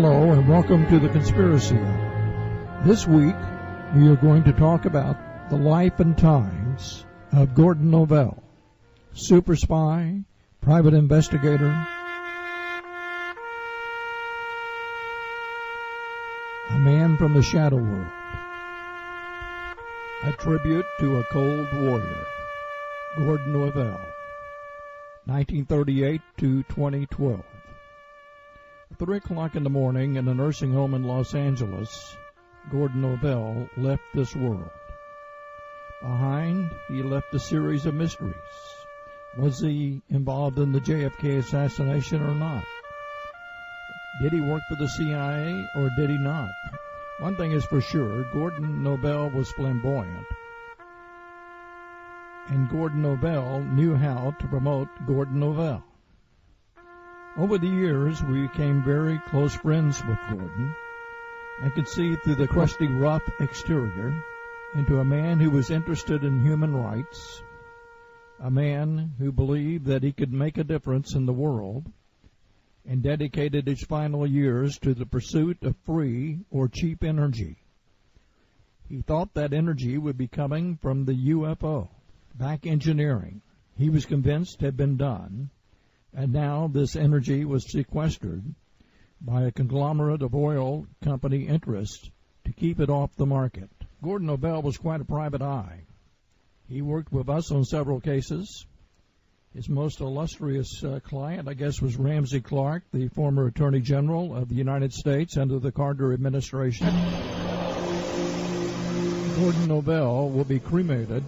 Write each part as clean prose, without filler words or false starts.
Hello and welcome to The Conspiracy Hour. This week we are going to talk about the life and times of Gordon Novel, super spy, private investigator, a man from the shadow world, a tribute to a cold warrior, Gordon Novel, 1938 to 2012. 3 o'clock in the morning in a nursing home in Los Angeles, Gordon Novel left this world. Behind, he left a series of mysteries. Was he involved in the JFK assassination or not? Did he work for the CIA or did he not? One thing is for sure, Gordon Novel was flamboyant. And Gordon Novel knew how to promote Gordon Novel. Over the years, we became very close friends with Gordon and could see through the crusty, rough exterior into a man who was interested in human rights, a man who believed that he could make a difference in the world, and dedicated his final years to the pursuit of free or cheap energy. He thought that energy would be coming from the UFO. Back engineering, he was convinced had been done, and now this energy was sequestered by a conglomerate of oil company interests to keep it off the market. Gordon Novel was quite a private eye. He worked with us on several cases. His most illustrious client, I guess, was Ramsey Clark, the former Attorney General of the United States under the Carter administration. Gordon Novel will be cremated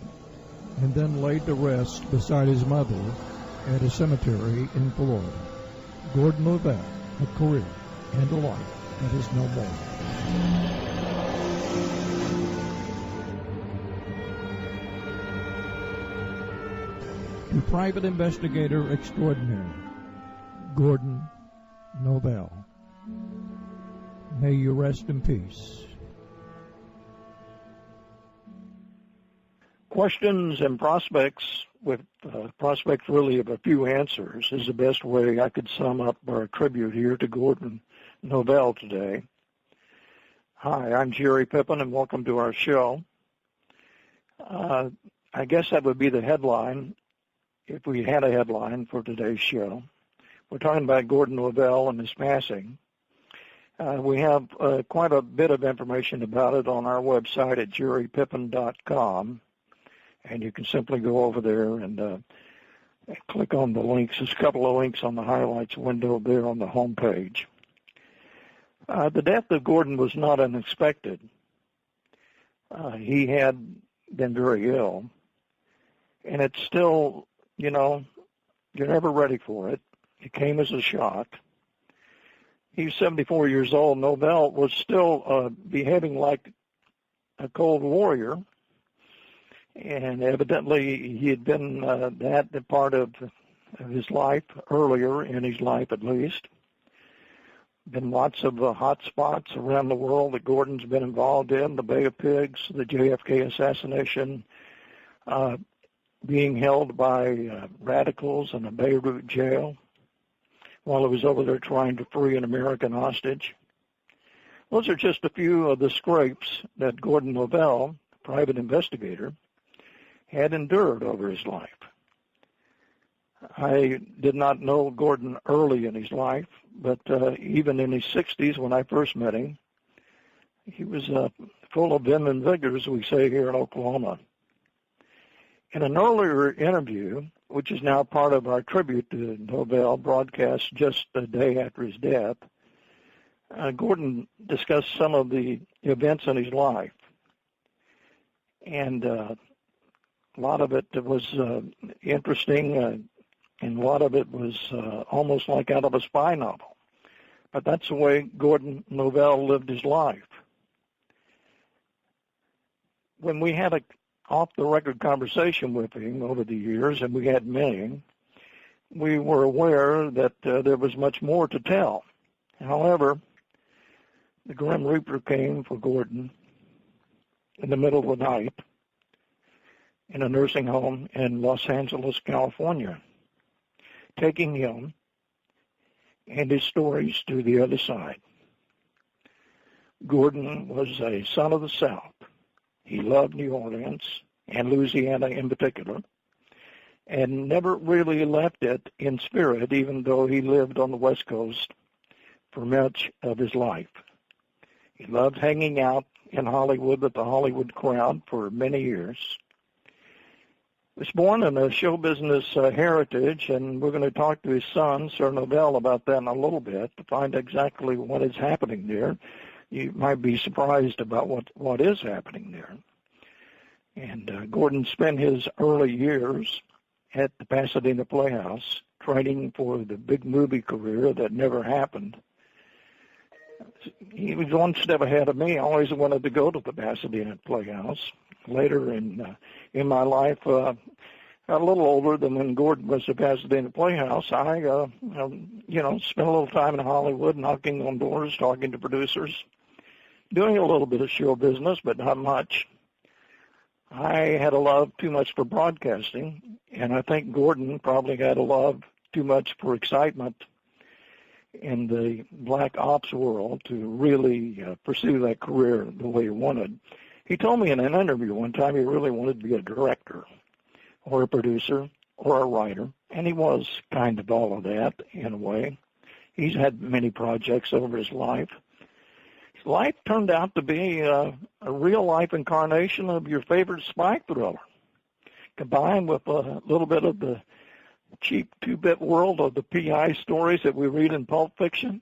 and then laid to rest beside his mother at a cemetery in Florida. Gordon Novel, a career and a life that is no more. To private investigator extraordinary, Gordon Novel. May you rest in peace. Questions and prospects, with prospects really of a few answers, is the best way I could sum up our tribute here to Gordon Novel today. Hi, I'm Jerry Pippin, and welcome to our show. I guess that would be the headline, if we had a headline for today's show. We're talking about Gordon Novel and his passing. We have quite a bit of information about it on our website at jerrypippin.com. And you can simply go over there and click on the links. There's a couple of links on the highlights window there on the home page. The death of Gordon was not unexpected. He had been very ill. And it's still, you're never ready for it. It came as a shock. He's 74 years old. Novel was still behaving like a cold warrior. And evidently he had been that part of his life, earlier in his life at least. Been lots of hot spots around the world that Gordon's been involved in, the Bay of Pigs, the JFK assassination, being held by radicals in a Beirut jail while he was over there trying to free an American hostage. Those are just a few of the scrapes that Gordon Novel, private investigator, had endured over his life. I did not know Gordon early in his life, but even in his 60s when I first met him, he was full of vim and vigor, as we say here in Oklahoma. In an earlier interview, which is now part of our tribute to Novel, broadcast just a day after his death, Gordon discussed some of the events in his life. And a lot of it was interesting, and a lot of it was almost like out of a spy novel. But that's the way Gordon Novel lived his life. When we had an off-the-record conversation with him over the years, and we had many, we were aware that there was much more to tell. However, the Grim Reaper came for Gordon in the middle of the night in a nursing home in Los Angeles, California, taking him and his stories to the other side. Gordon was a son of the South. He loved New Orleans and Louisiana in particular, and never really left it in spirit, even though he lived on the West Coast for much of his life. He loved hanging out in Hollywood with the Hollywood crowd for many years. He was born in a show business heritage, and we're going to talk to his son, Sur Novel, about that in a little bit to find exactly what is happening there. You might be surprised about what is happening there. And Gordon spent his early years at the Pasadena Playhouse training for the big movie career that never happened. He was one step ahead of me. I always wanted to go to the Pasadena Playhouse. Later in my life, got a little older than when Gordon was at Pasadena Playhouse. I, spent a little time in Hollywood, knocking on doors, talking to producers, doing a little bit of show business, but not much. I had a love too much for broadcasting, and I think Gordon probably had a love too much for excitement in the black ops world to really pursue that career the way he wanted. He told me in an interview one time he really wanted to be a director or a producer or a writer, and he was kind of all of that in a way. He's had many projects over his life. His life turned out to be a real-life incarnation of your favorite spy thriller, combined with a little bit of the cheap two-bit world of the PI stories that we read in Pulp Fiction.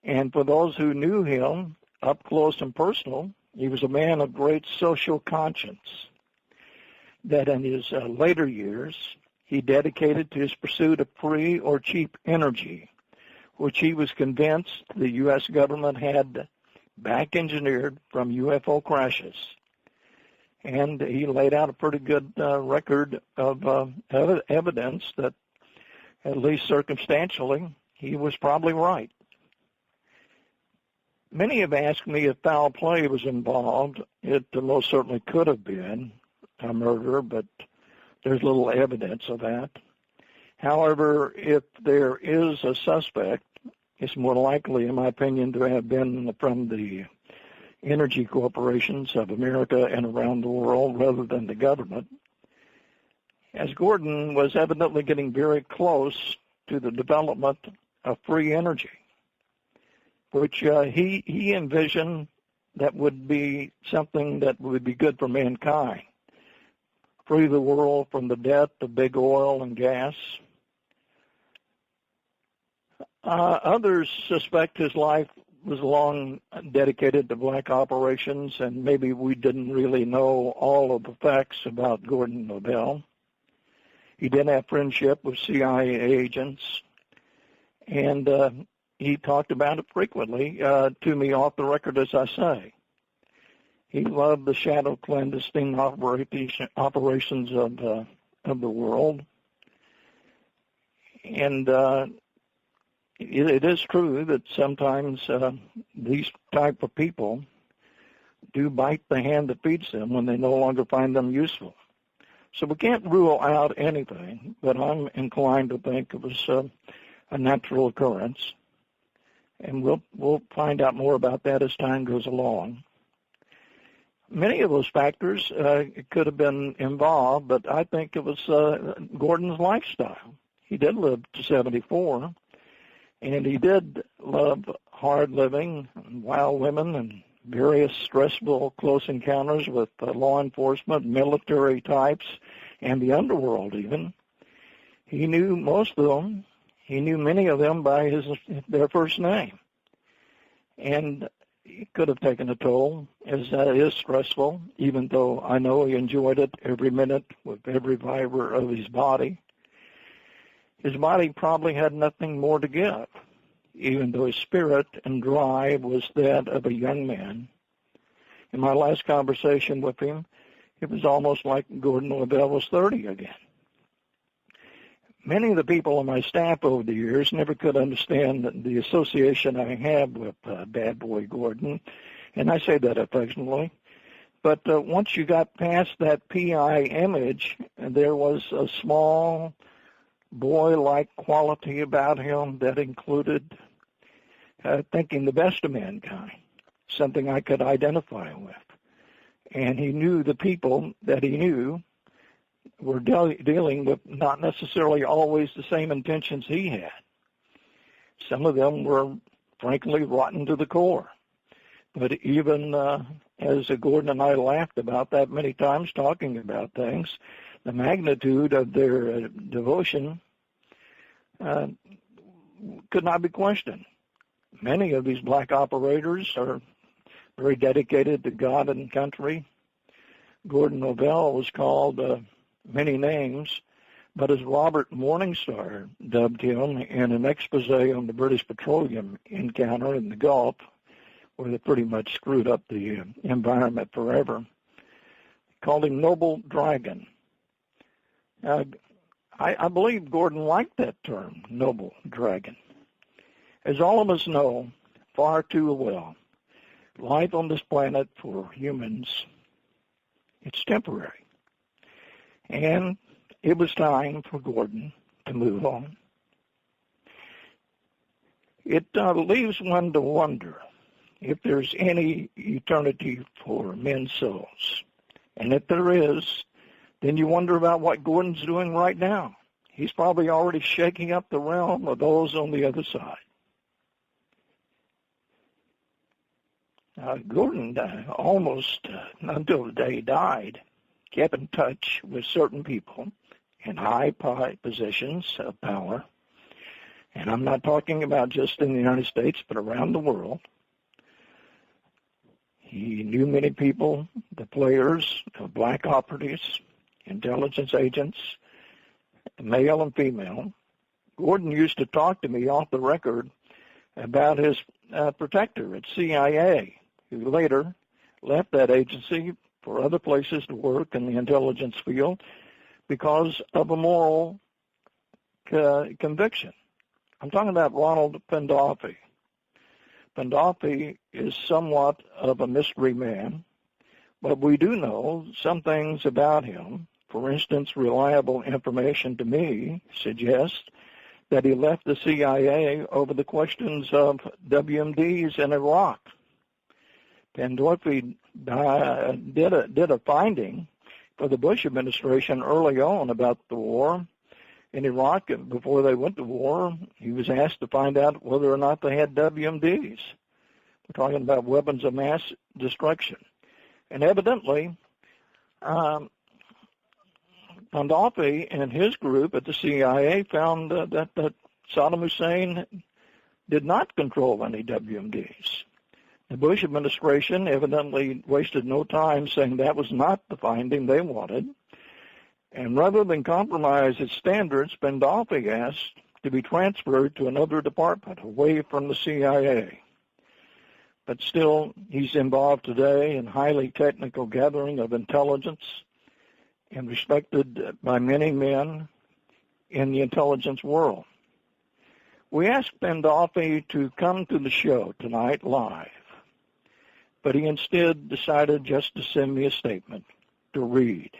And for those who knew him up close and personal, he was a man of great social conscience that in his later years he dedicated to his pursuit of free or cheap energy, which he was convinced the U.S. government had back-engineered from UFO crashes. And he laid out a pretty good record of evidence that, at least circumstantially, he was probably right. Many have asked me if foul play was involved. It most certainly could have been a murder, but there's little evidence of that. However, if there is a suspect, it's more likely, in my opinion, to have been from the energy corporations of America and around the world rather than the government, as Gordon was evidently getting very close to the development of free energy, which he envisioned that would be something that would be good for mankind, free the world from the debt of big oil and gas. Others suspect his life was long dedicated to black operations, and maybe we didn't really know all of the facts about Gordon Novel. He did have friendship with CIA agents, and he talked about it frequently to me off the record, as I say. He loved the shadow clandestine operations of the world, and it is true that sometimes these type of people do bite the hand that feeds them when they no longer find them useful. So we can't rule out anything, but I'm inclined to think it was a natural occurrence, and we'll find out more about that as time goes along. Many of those factors could have been involved, but I think it was Gordon's lifestyle. He did live to 74. And he did love hard living, and wild women, and various stressful close encounters with law enforcement, military types, and the underworld even. He knew most of them. He knew many of them by their first name. And it could have taken a toll, as that is stressful, even though I know he enjoyed it every minute with every fiber of his body. His body probably had nothing more to give, even though his spirit and drive was that of a young man. In my last conversation with him, it was almost like Gordon Novel was 30 again. Many of the people on my staff over the years never could understand the association I have with Bad Boy Gordon, and I say that affectionately. But once you got past that PI image, there was a small boy-like quality about him that included thinking the best of mankind. something I could identify with. And he knew the people that he knew were dealing with not necessarily always the same intentions he had. Some of them were, frankly, rotten to the core. But even as Gordon and I laughed about that many times, talking about things, the magnitude of their devotion could not be questioned. Many of these black operators are very dedicated to God and country. Gordon Novel was called many names, but as Robert Morningstar dubbed him in an expose on the British petroleum encounter in the Gulf, where they pretty much screwed up the environment forever, called him Noble Dragon. I believe Gordon liked that term, Noble Dragon. As all of us know far too well, life on this planet for humans, it's temporary. And it was time for Gordon to move on. It leaves one to wonder if there's any eternity for men's souls. And if there is, then you wonder about what Gordon's doing right now. He's probably already shaking up the realm of those on the other side. Gordon almost until the day he died kept in touch with certain people in high positions of power. And I'm not talking about just in the United States, but around the world. He knew many people, the players, the black operatives, intelligence agents, male and female. Gordon used to talk to me off the record about his protector at CIA, who later left that agency for other places to work in the intelligence field because of a moral conviction. I'm talking about Ronald Pandolfi. Pandolfi is somewhat of a mystery man, but we do know some things about him. For instance, reliable information to me suggests that he left the CIA over the questions of WMDs in Iraq. Pandolfi did a finding for the Bush administration early on about the war in Iraq. Before they went to war, he was asked to find out whether or not they had WMDs. We're talking about weapons of mass destruction. And evidently, Pandolfi and his group at the CIA found that Saddam Hussein did not control any WMDs. The Bush administration evidently wasted no time saying that was not the finding they wanted. And rather than compromise its standards, Pandolfi asked to be transferred to another department away from the CIA. But still, he's involved today in highly technical gathering of intelligence and respected by many men in the intelligence world. We asked Pandolfi to come to the show tonight live, but he instead decided just to send me a statement to read.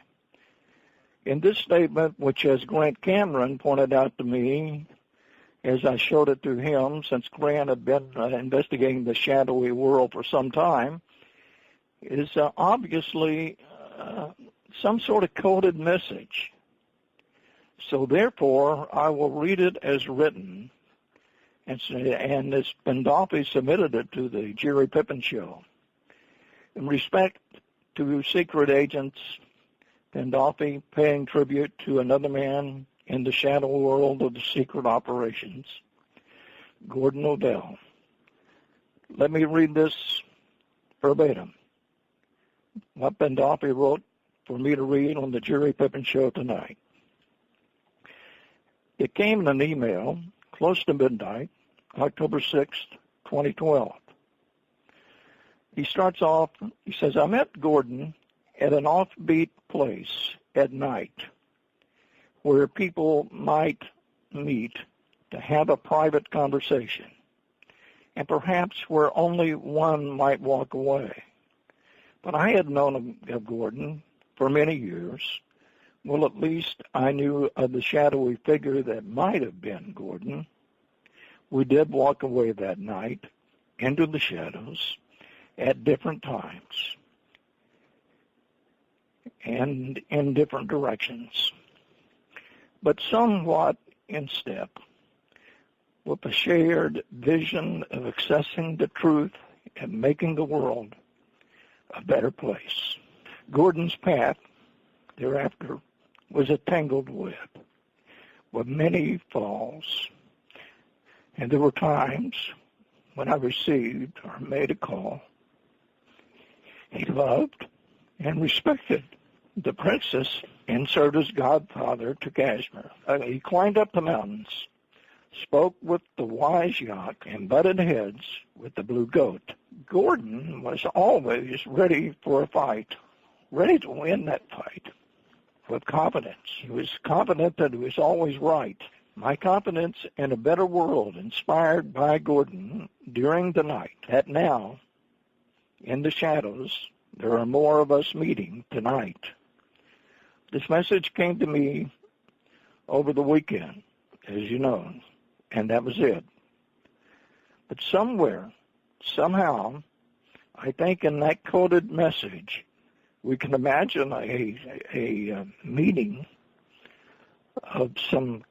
In this statement, which as Grant Cameron pointed out to me as I showed it to him, since Grant had been investigating the shadowy world for some time, is obviously some sort of coded message. So therefore, I will read it as written, and as Pandolfi submitted it to the Jerry Pippin show. In respect to secret agents, Pandolfi paying tribute to another man in the shadow world of the secret operations, Gordon Novel. Let me read this verbatim. What Pandolfi wrote for me to read on the Jerry Pippin show tonight. It came in an email close to midnight, October 6th, 2012. He starts off, he says, I met Gordon at an offbeat place at night where people might meet to have a private conversation, and perhaps where only one might walk away. But I had known of Gordon for many years. Well, at least I knew of the shadowy figure that might have been Gordon. We did walk away that night into the shadows, at different times and in different directions, but somewhat in step with a shared vision of accessing the truth and making the world a better place. Gordon's path thereafter was a tangled web with many falls, and there were times when I received or made a call. He loved and respected the princess and served as godfather to Kashmir. He climbed up the mountains, spoke with the wise yak, and butted heads with the blue goat. Gordon was always ready for a fight, ready to win that fight with confidence. He was confident that he was always right. My confidence in a better world inspired by Gordon during the night, that now, in the shadows, there are more of us meeting tonight. This message came to me over the weekend, as you know, and that was it. But somewhere, somehow, I think in that coded message, we can imagine a meeting of some,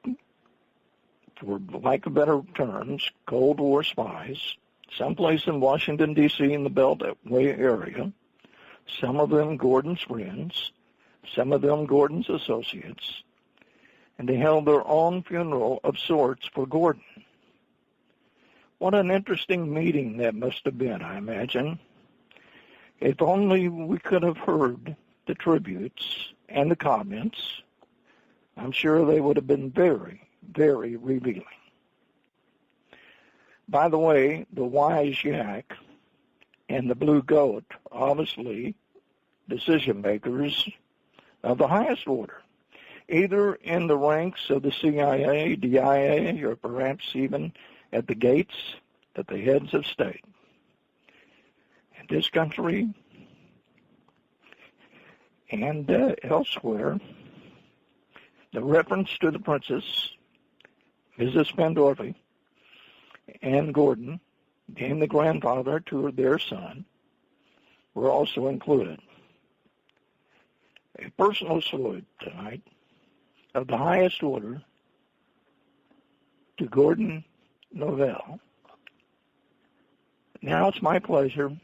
for lack of better terms, Cold War spies, someplace in Washington, D.C. in the Beltway area, some of them Gordon's friends, some of them Gordon's associates, and they held their own funeral of sorts for Gordon. What an interesting meeting that must have been, I imagine. If only we could have heard the tributes and the comments, I'm sure they would have been very, very revealing. By the way, the wise yak and the blue goat, obviously decision makers of the highest order, either in the ranks of the CIA, DIA, or perhaps even at the gates at the heads of state. In this country and elsewhere, the reference to the princess, Mrs. Pandorfi, and Gordon, being the grandfather to their son, were also included. A personal salute tonight of the highest order to Gordon Novel. Now it's my pleasure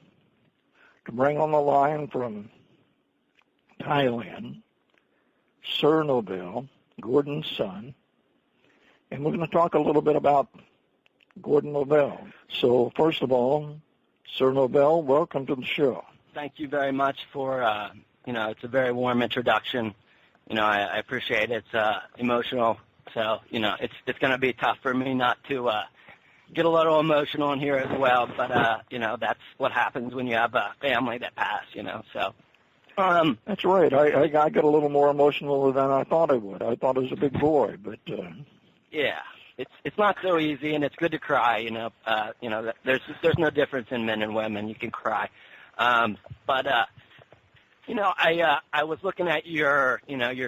to bring on the line from Thailand, Sur Novel, Gordon's son, and we're going to talk a little bit about Gordon Novel. So first of all, Sur Novel, welcome to the show. Thank you very much for, it's a very warm introduction. I appreciate it. It's emotional. So, it's going to be tough for me not to get a little emotional in here as well. But, that's what happens when you have a family that passed, so. That's right. I got a little more emotional than I thought I would. I thought I was a big boy, but. Yeah. It's not so easy, and it's good to cry, there's no difference in men and women. You can cry. I was looking at your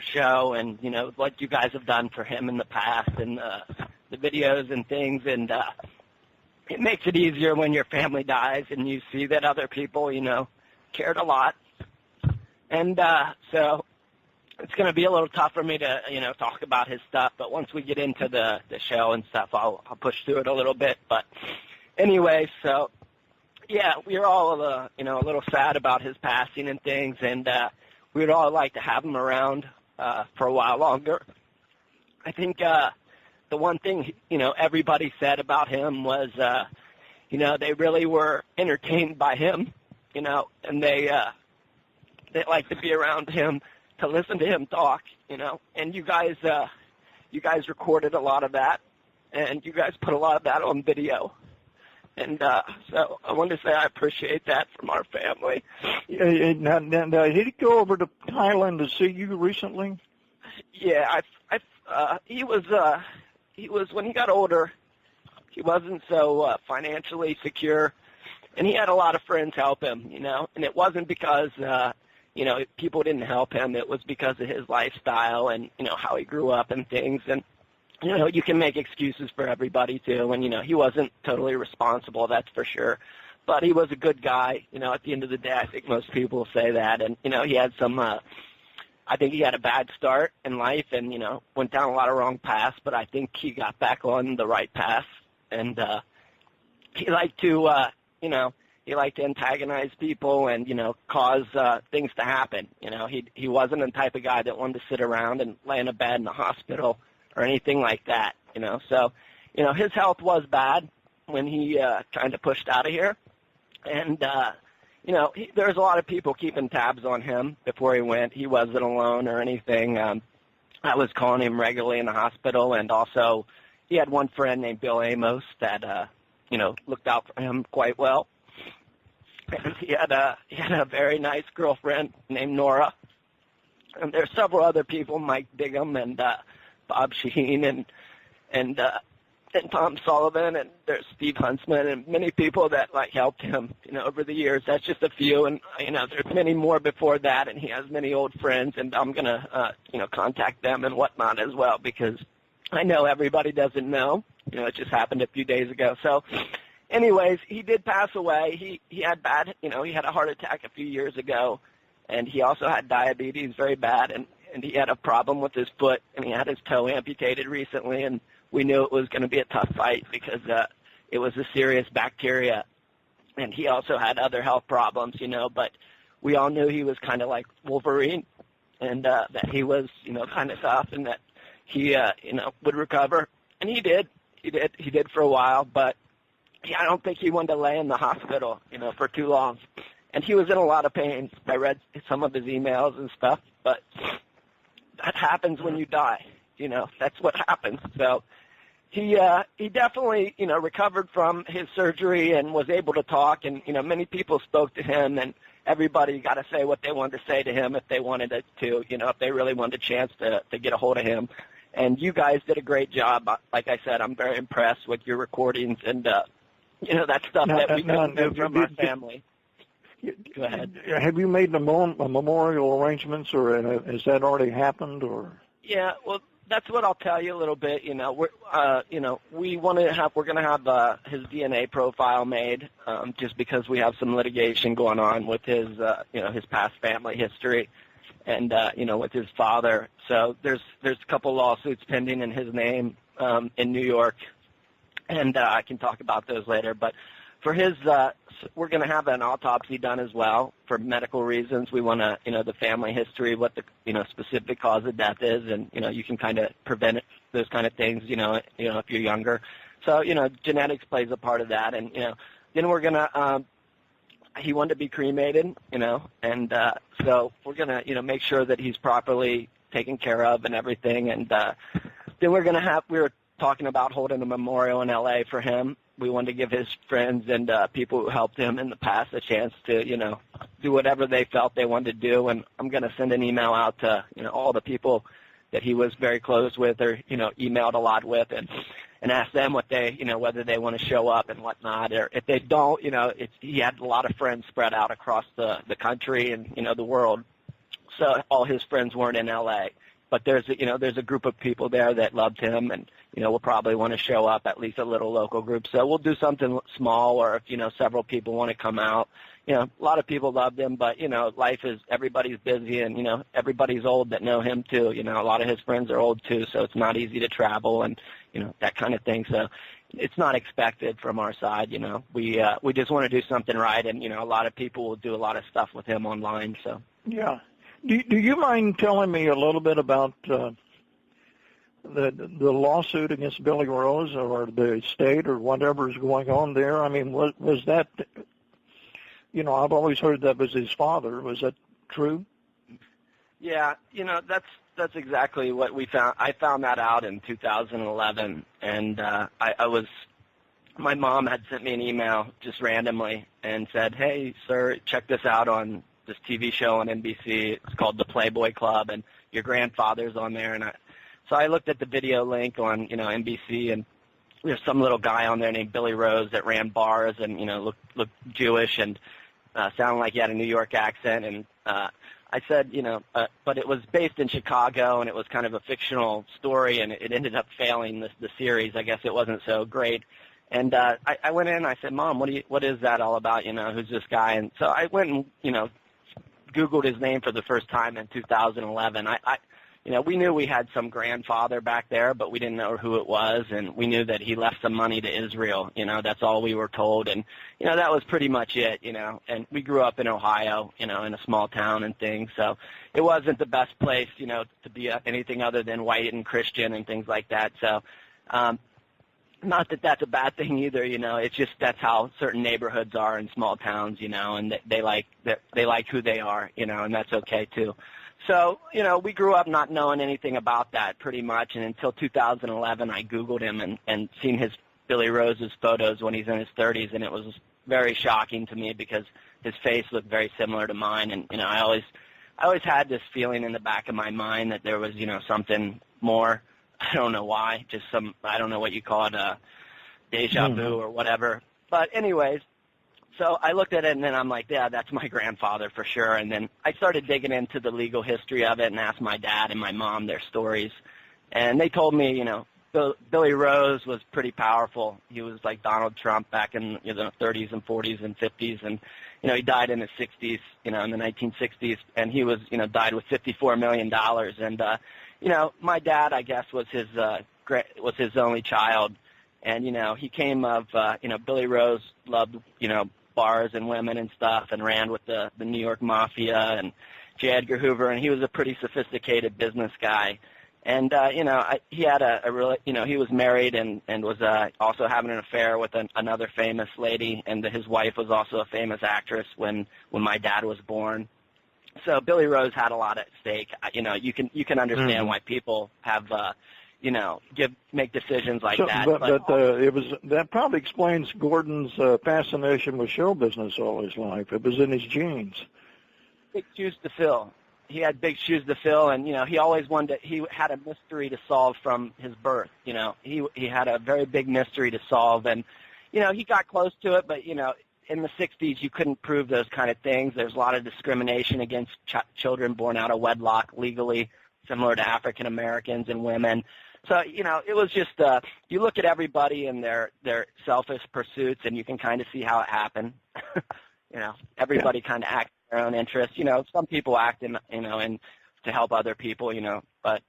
show and, what you guys have done for him in the past and the videos and things, and it makes it easier when your family dies and you see that other people, cared a lot. And so it's going to be a little tough for me to, talk about his stuff, but once we get into the show and stuff, I'll push through it a little bit. But anyway, so yeah, we were all, a little sad about his passing and things, and we would all like to have him around for a while longer. I think the one thing, everybody said about him was, they really were entertained by him, and they liked to be around him to listen to him talk, and you guys recorded a lot of that, and you guys put a lot of that on video. And so I wanted to say I appreciate that from our family. Now, did he go over to Thailand to see you recently? Yeah, he was when he got older, he wasn't so financially secure, and he had a lot of friends help him, and it wasn't because people didn't help him. It was because of his lifestyle and, how he grew up and things. And, you can make excuses for everybody too. And, he wasn't totally responsible, that's for sure. but he was a good guy. At the end of the day, I think most people say that. And, he had some, I think he had a bad start in life and, went down a lot of wrong paths, but I think he got back on the right path. And he liked to, he liked to antagonize people and, cause things to happen. He wasn't the type of guy that wanted to sit around and lay in a bed in the hospital or anything like that, So, his health was bad when he kind of pushed out of here. And, there was a lot of people keeping tabs on him before he went. He wasn't alone or anything. I was calling him regularly in the hospital, and also he had one friend named Bill Amos that, looked out for him quite well. And he had a very nice girlfriend named Nora. And there's several other people, Mike Bigham and Bob Shaheen and Tom Sullivan, and there's Steve Huntsman and many people that helped him, over the years. That's just a few, and there's many more before that, and he has many old friends, and I'm gonna contact them and whatnot as well, because I know everybody doesn't know. It just happened a few days ago. So, anyways, he did pass away. He had he had a heart attack a few years ago, and he also had diabetes very bad, and he had a problem with his foot, and he had his toe amputated recently, and we knew it was going to be a tough fight because it was a serious bacteria, and he also had other health problems, but we all knew he was kind of like Wolverine, and that he was, kind of tough, and that he, would recover, and he did. He did for a while, but I don't think he wanted to lay in the hospital, for too long, and he was in a lot of pain. I read some of his emails and stuff, but that happens when you die. That's what happens. So he definitely, recovered from his surgery and was able to talk, and, many people spoke to him, and everybody got to say what they wanted to say to him if they wanted to, if they really wanted a chance to get a hold of him. And you guys did a great job. Like I said, I'm very impressed with your recordings and, that stuff that we couldn't do from our family. Go ahead. Have you made the memorial arrangements, or has that already happened, or? Yeah, well, that's what I'll tell you a little bit. We're going to have his DNA profile made, just because we have some litigation going on with his, his past family history, and with his father. So there's a couple lawsuits pending in his name in New York, and I can talk about those later. But for his, we're going to have an autopsy done as well for medical reasons. We want to, the family history, what the, specific cause of death is, and, you can kind of prevent those kind of things, if you're younger. So, genetics plays a part of that. And, then we're going to, he wanted to be cremated, and so we're going to, make sure that he's properly taken care of and everything. And then we were talking about holding a memorial in L.A. for him. We wanted to give his friends and people who helped him in the past a chance to, do whatever they felt they wanted to do. And I'm going to send an email out to, all the people that he was very close with or, emailed a lot with and ask them what they, whether they want to show up and whatnot. Or if they don't, he had a lot of friends spread out across the country and, the world. So all his friends weren't in L.A. But there's a group of people there that loved him, and we'll probably want to show up, at least a little local group. So we'll do something small, or if several people want to come out. A lot of people loved him, but life is, everybody's busy, and everybody's old that know him too. A lot of his friends are old too, so it's not easy to travel and that kind of thing. So it's not expected from our side. We just want to do something right, and a lot of people will do a lot of stuff with him online. So yeah. Do you mind telling me a little bit about the lawsuit against Billy Rose or the state or whatever is going on there? I mean, was that, I've always heard that was his father. Was that true? Yeah, that's exactly what we found. I found that out in 2011, and my mom had sent me an email just randomly and said, "Hey, sir, check this out on this TV show on NBC. It's called The Playboy Club, and your grandfather's on there." And so I looked at the video link on, NBC, and there's some little guy on there named Billy Rose that ran bars and, looked Jewish and sounded like he had a New York accent. And I said, but it was based in Chicago, and it was kind of a fictional story, and it ended up failing the series. I guess it wasn't so great. And I went in and I said, Mom, what is that all about? Who's this guy? And so I went and, Googled his name for the first time in 2011. We knew we had some grandfather back there, but we didn't know who it was, and we knew that he left some money to Israel. That's all we were told, and that was pretty much it. And we grew up in Ohio, in a small town and things, so it wasn't the best place, to be anything other than white and Christian and things like that. So, not that that's a bad thing either. It's just that's how certain neighborhoods are in small towns, and they like who they are, and that's okay too. So, we grew up not knowing anything about that pretty much, and until 2011 I Googled him and seen his Billy Rose's photos when he's in his 30s, and it was very shocking to me because his face looked very similar to mine, and, I always had this feeling in the back of my mind that there was, something more. I don't know why, I don't know what you call it, deja vu or whatever. But anyways, so I looked at it, and then I'm like, yeah, that's my grandfather for sure. And then I started digging into the legal history of it and asked my dad and my mom their stories. And they told me, Billy Rose was pretty powerful. He was like Donald Trump back in the 30s and 40s and 50s. And, he died in his 60s, in the 1960s. And he was, died with $54 million. And, my dad, I guess, was his only child. And, he came of, Billy Rose loved, bars and women and stuff, and ran with the New York Mafia and J. Edgar Hoover, and he was a pretty sophisticated business guy. And, he had he was married and was also having an affair with another famous lady, and his wife was also a famous actress when my dad was born. So Billy Rose had a lot at stake. You can understand why people have, make decisions like that. But that probably explains Gordon's fascination with show business all his life. It was in his genes. Big shoes to fill. He had big shoes to fill, and he always wanted. He had a mystery to solve from his birth. He had a very big mystery to solve, and he got close to it, but in the 60s, you couldn't prove those kind of things. There's a lot of discrimination against children born out of wedlock legally, similar to African Americans and women. So, it was just, you look at everybody and their selfish pursuits, and you can kind of see how it happened. Everybody kind of acts in their own interests. Some people act in to help other people, but,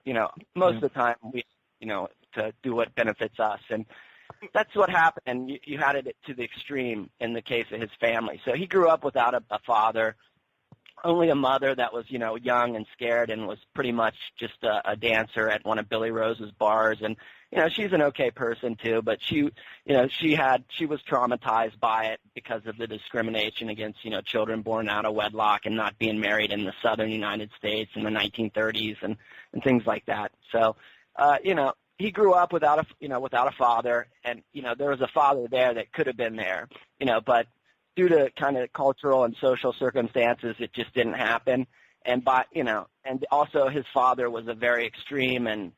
most of the time we, to do what benefits us. And that's what happened, and you had it to the extreme in the case of his family. So he grew up without a father, only a mother that was, young and scared and was pretty much just a dancer at one of Billy Rose's bars. And, she's an okay person too, but she was traumatized by it because of the discrimination against, children born out of wedlock and not being married in the southern United States in the 1930s and things like that. So, he grew up without a father, and, there was a father there that could have been there, but due to kind of cultural and social circumstances, it just didn't happen. And and also his father was a very extreme and,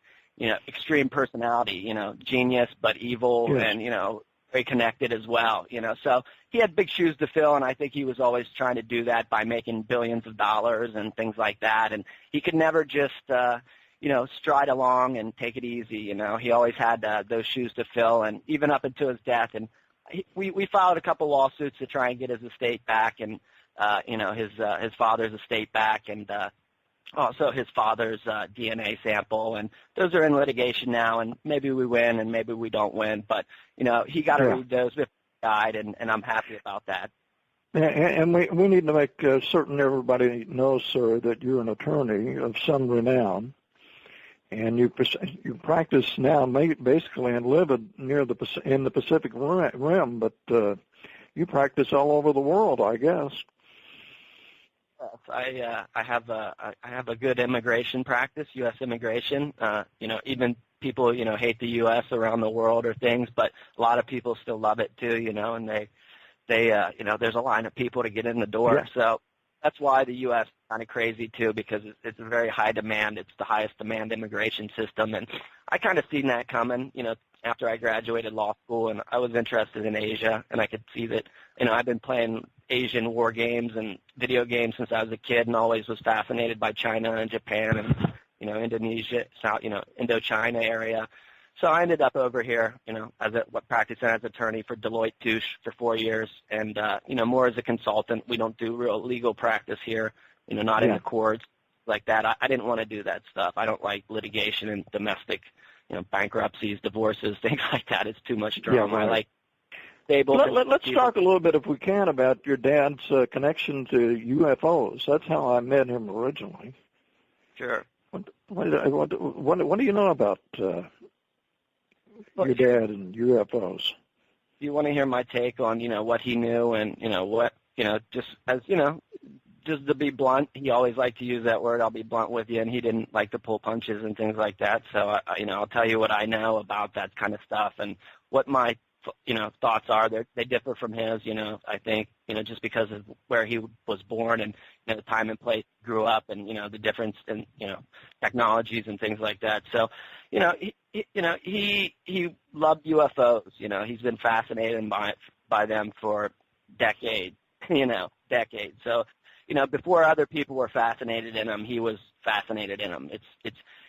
extreme personality, genius, but evil, yes, and, very connected as well, So he had big shoes to fill, and I think he was always trying to do that by making billions of dollars and things like that. And he could never just, stride along and take it easy. He always had those shoes to fill, and even up until his death. And we filed a couple lawsuits to try and get his estate back, and his father's estate back, and also his father's DNA sample. And those are in litigation now, and maybe we win and maybe we don't win. But he got to read those before he died, and I'm happy about that. And we need to make certain everybody knows, sir, that you're an attorney of some renown. And you practice now basically and live in the Pacific Rim, but you practice all over the world, I guess. Yes, I have a good immigration practice, U.S. immigration. Even people hate the U.S. around the world or things, but a lot of people still love it too. And they there's a line of people to get in the door. Yeah. So that's why the U.S. is kind of crazy too, because it's a very high demand. It's the highest demand immigration system, and I kind of seen that coming, after I graduated law school, and I was interested in Asia, and I could see that, I've been playing Asian war games and video games since I was a kid, and always was fascinated by China and Japan and, Indonesia, South, Indochina area. So I ended up over here, practicing as an attorney for Deloitte Touche for 4 years, and more as a consultant. We don't do real legal practice here, not in the courts like that. I didn't want to do that stuff. I don't like litigation and domestic, bankruptcies, divorces, things like that. It's too much drama. Yeah, right. I like stable. Let's talk a little bit, if we can, about your dad's connection to UFOs. That's how I met him originally. Sure. What do you know about your dad and UFOs? Do you want to hear my take on, what he knew and, just to be blunt, he always liked to use that word, I'll be blunt with you, and he didn't like to pull punches and things like that. So, I'll tell you what I know about that kind of stuff and what my, thoughts are. They differ from his, I think, just because of where he was born and, the time and place he grew up and, the difference in, technologies and things like that. So, he loved UFOs. He's been fascinated by them for decades, decades. So, before other people were fascinated in him, he was fascinated in them.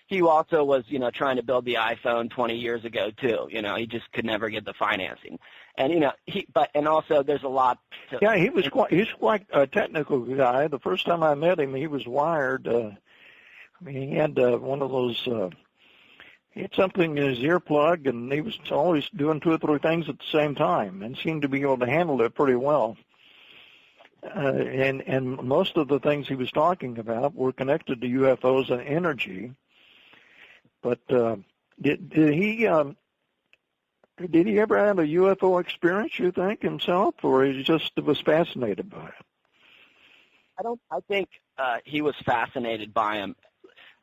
He also was, trying to build the iPhone 20 years ago too. He just could never get the financing. And, and also there's a lot to. Yeah, he's quite a technical guy. The first time I met him, he was wired. He had one of those, he had something in his earplug, and he was always doing 2 or 3 things at the same time and seemed to be able to handle it pretty well. And most of the things he was talking about were connected to UFOs and energy. But did he ever have a UFO experience, you think, himself, or he just was fascinated by it? I think he was fascinated by him.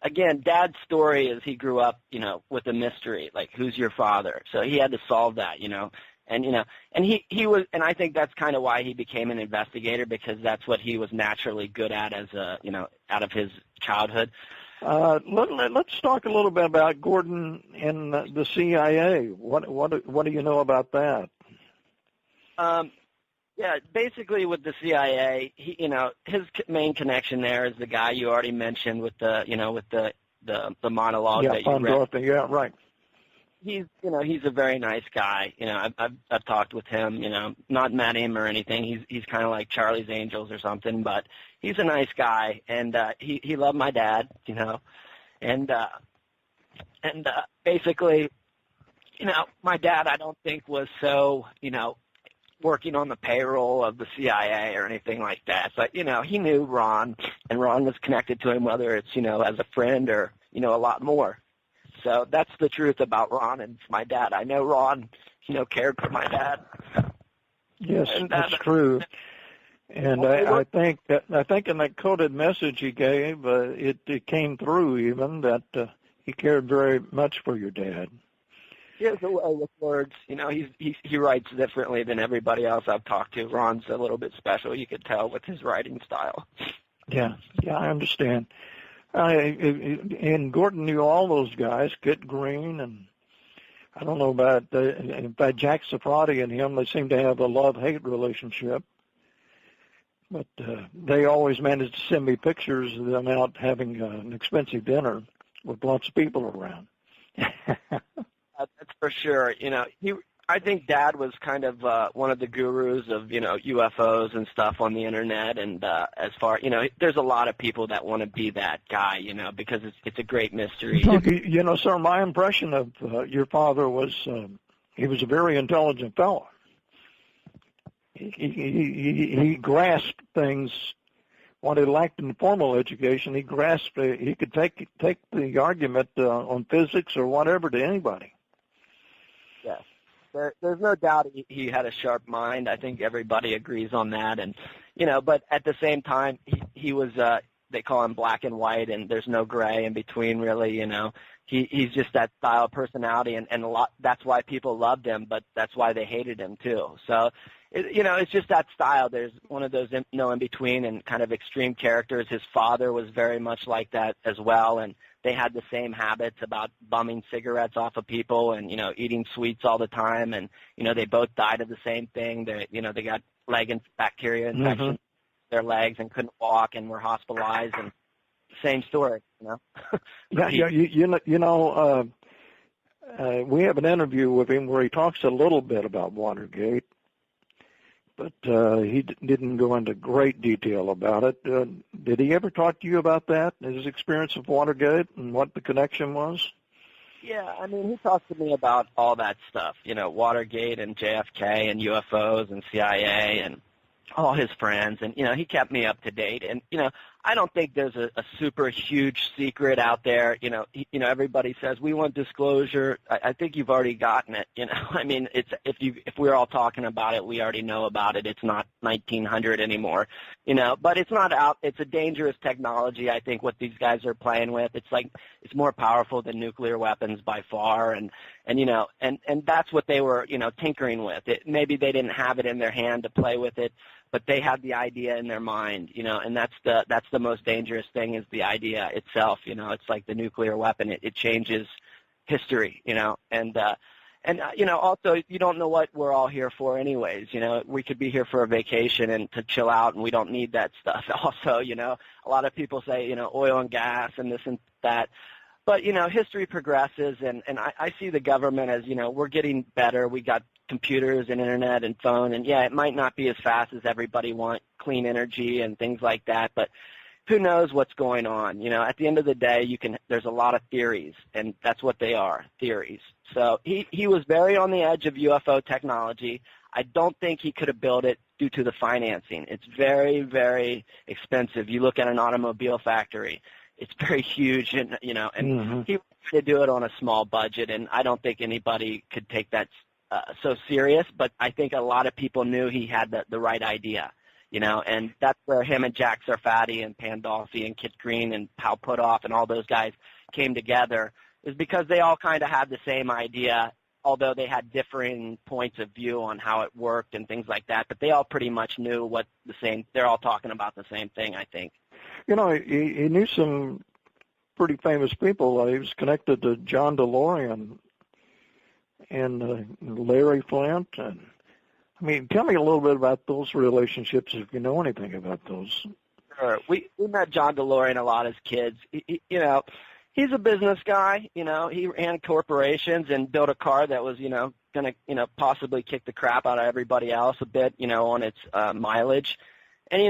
Again, Dad's story is he grew up, with a mystery, like who's your father? So he had to solve that, And he was, and I think that's kind of why he became an investigator, because that's what he was naturally good at as a, out of his childhood. Let's talk a little bit about Gordon and the CIA. What do you know about that? Yeah, basically with the CIA, his main connection there is the guy you already mentioned with the, the monologue that you read. Yeah, right. He's a very nice guy. I've talked with him, not met him or anything. He's kind of like Charlie's Angels or something, but he's a nice guy, and he loved my dad, and basically, my dad I don't think was so, working on the payroll of the CIA or anything like that, but he knew Ron, and Ron was connected to him, whether it's as a friend or a lot more. So that's the truth about Ron and my dad. I know Ron, cared for my dad. Yes, that's true. And I think in that coded message he gave, it came through even that he cared very much for your dad. He has a way with words. He writes differently than everybody else I've talked to. Ron's a little bit special. You could tell with his writing style. Yeah, I understand. And Gordon knew all those guys, Kit Green, and I don't know about Jack Safrati and him. They seem to have a love-hate relationship. But they always managed to send me pictures of them out having an expensive dinner with lots of people around. That's for sure. I think Dad was kind of one of the gurus of, UFOs and stuff on the internet. And as far, there's a lot of people that want to be that guy, because it's a great mystery. Sir, my impression of your father was he was a very intelligent fellow. He grasped things. What he lacked in formal education, he grasped. He could take the argument on physics or whatever to anybody. Yes. There's no doubt he had a sharp mind. I think everybody agrees on that. And, but at the same time, he was, they call him black and white, and there's no gray in between, really, He's just that style of personality, and a lot. That's why people loved him, but that's why they hated him, too. So, it's just that style. There's one of those, in between and kind of extreme characters. His father was very much like that as well, and they had the same habits about bumming cigarettes off of people and, eating sweets all the time. And, they both died of the same thing. They got leg and bacteria infection in their legs and couldn't walk and were hospitalized. And same story, Yeah, We have an interview with him where he talks a little bit about Watergate, but he didn't go into great detail about it. Did he ever talk to you about that, his experience of Watergate and what the connection was? Yeah, I mean, he talked to me about all that stuff, Watergate and JFK and UFOs and CIA and all his friends, and, he kept me up to date. And, I don't think there's a super huge secret out there. Everybody says we want disclosure. I think you've already gotten it. I mean, if we're all talking about it, we already know about it. It's not 1900 anymore. But it's not out. It's a dangerous technology. I think what these guys are playing with. It's more powerful than nuclear weapons by far, and that's what they were tinkering with. Maybe they didn't have it in their hand to play with it, but they had the idea in their mind, and that's the most dangerous thing is the idea itself. It's like the nuclear weapon. It changes history, and also you don't know what we're all here for anyways. We could be here for a vacation and to chill out, and we don't need that stuff. Also, a lot of people say, oil and gas and this and that. But, history progresses, and I see the government as, we're getting better. We got computers and internet and phone, and, yeah, it might not be as fast as everybody wants, clean energy and things like that, but who knows what's going on. At the end of the day, there's a lot of theories, and that's what they are, theories. So he was very on the edge of UFO technology. I don't think he could have built it due to the financing. It's very, very expensive. You look at an automobile factory. It's very huge, and Mm-hmm. he wanted to do it on a small budget, and I don't think anybody could take that so serious. But I think a lot of people knew he had the right idea, and that's where him and Jack Sarfati and Pandolfi and Kit Green and Hal Puthoff and all those guys came together, is because they all kind of had the same idea, although they had differing points of view on how it worked and things like that. But they all pretty much knew they're all talking about the same thing, I think. He knew some pretty famous people. He was connected to John DeLorean and Larry Flint. And tell me a little bit about those relationships, if you know anything about those. Sure. We met John DeLorean a lot as kids. He's a business guy. He ran corporations and built a car that was, going to, possibly kick the crap out of everybody else a bit, on its mileage. And,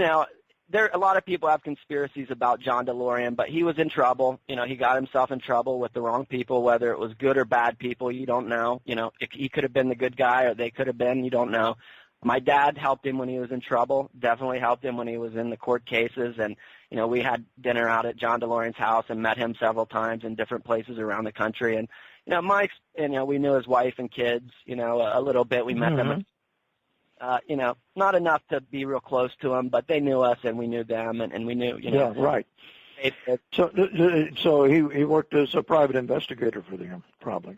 a lot of people have conspiracies about John DeLorean, but he was in trouble. He got himself in trouble with the wrong people, whether it was good or bad people, you don't know. He could have been the good guy or they could have been, you don't know. My dad helped him when he was in trouble, definitely helped him when he was in the court cases. And, we had dinner out at John DeLorean's house and met him several times in different places around the country. And, Mike, we knew his wife and kids, a little bit. We met them. Not enough to be real close to them, but they knew us and we knew them, and we knew, Yeah, right. So he worked as a private investigator for them, probably.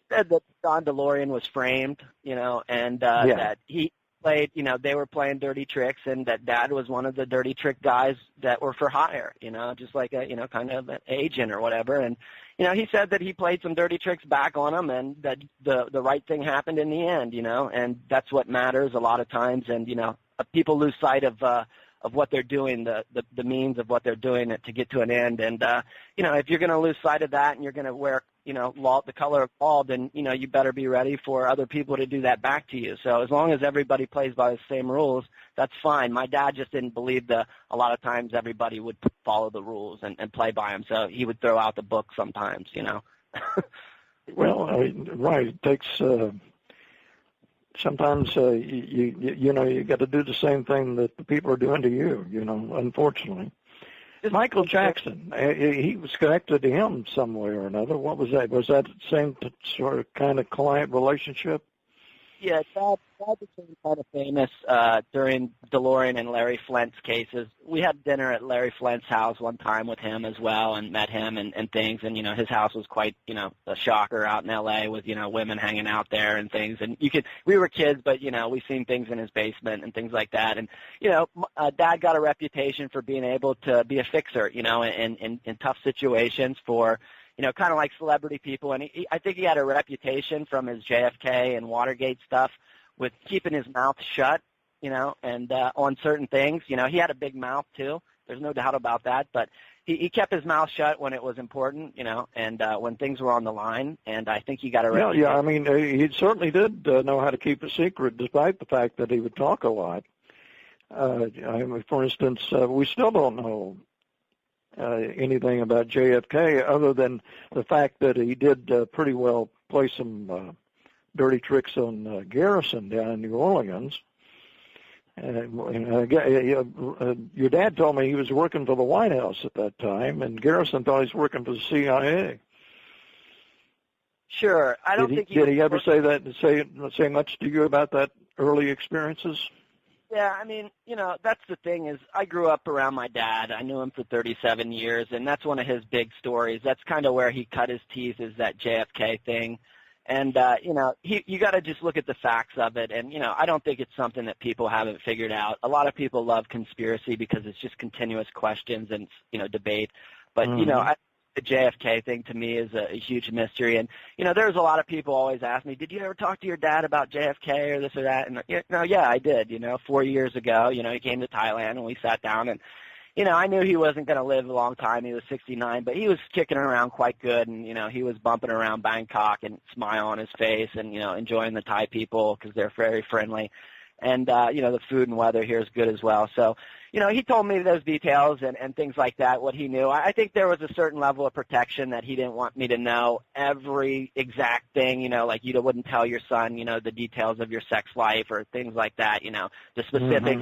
Said that John DeLorean was framed, and that he played, they were playing dirty tricks, and that Dad was one of the dirty trick guys that were for hire, just like a, kind of an agent or whatever. And, he said that he played some dirty tricks back on him, and that the right thing happened in the end, and that's what matters a lot of times. And, people lose sight of what they're doing, the means of what they're doing to get to an end. And, if you're going to lose sight of that and you're going to wear, the color of bald, then, you better be ready for other people to do that back to you. So as long as everybody plays by the same rules, that's fine. My dad just didn't believe a lot of times everybody would follow the rules and play by them. So he would throw out the book sometimes, Well, right. It takes, sometimes you got to do the same thing that the people are doing to you, unfortunately. Michael Jackson, he was connected to him some way or another. What was that? Was that the same sort of kind of client relationship? Yeah, Dad became kind of famous during DeLorean and Larry Flint's cases. We had dinner at Larry Flint's house one time with him as well, and met him and things. And his house was quite a shocker out in L.A. with women hanging out there and things. And we were kids, but we seen things in his basement and things like that. And Dad got a reputation for being able to be a fixer, in tough situations for. Kind of like celebrity people. And I think he had a reputation from his JFK and Watergate stuff with keeping his mouth shut, and on certain things. He had a big mouth, too. There's no doubt about that. But he kept his mouth shut when it was important, and when things were on the line. And I think he got a reputation. Yeah. I mean, he certainly did know how to keep a secret, despite the fact that he would talk a lot. For instance, we still don't know anything about JFK other than the fact that he did pretty well play some dirty tricks on Garrison down in New Orleans. Your dad told me he was working for the White House at that time, and Garrison thought he was working for the CIA. Sure, I don't think did he ever say that? Say much to you about that early experiences? Yeah, I mean, that's the thing is I grew up around my dad. I knew him for 37 years, and that's one of his big stories. That's kind of where he cut his teeth, is that JFK thing. And, you got to just look at the facts of it. And, I don't think it's something that people haven't figured out. A lot of people love conspiracy because it's just continuous questions and, debate. But, the JFK thing to me is a huge mystery. And, there's a lot of people always ask me, did you ever talk to your dad about JFK or this or that? And, yeah, I did. 4 years ago, he came to Thailand and we sat down and, I knew he wasn't going to live a long time. He was 69, but he was kicking around quite good. And, he was bumping around Bangkok and smile on his face and, enjoying the Thai people because they're very friendly. And, the food and weather here is good as well. So, he told me those details and things like that, what he knew. I think there was a certain level of protection that he didn't want me to know every exact thing, like you wouldn't tell your son, the details of your sex life or things like that, the specific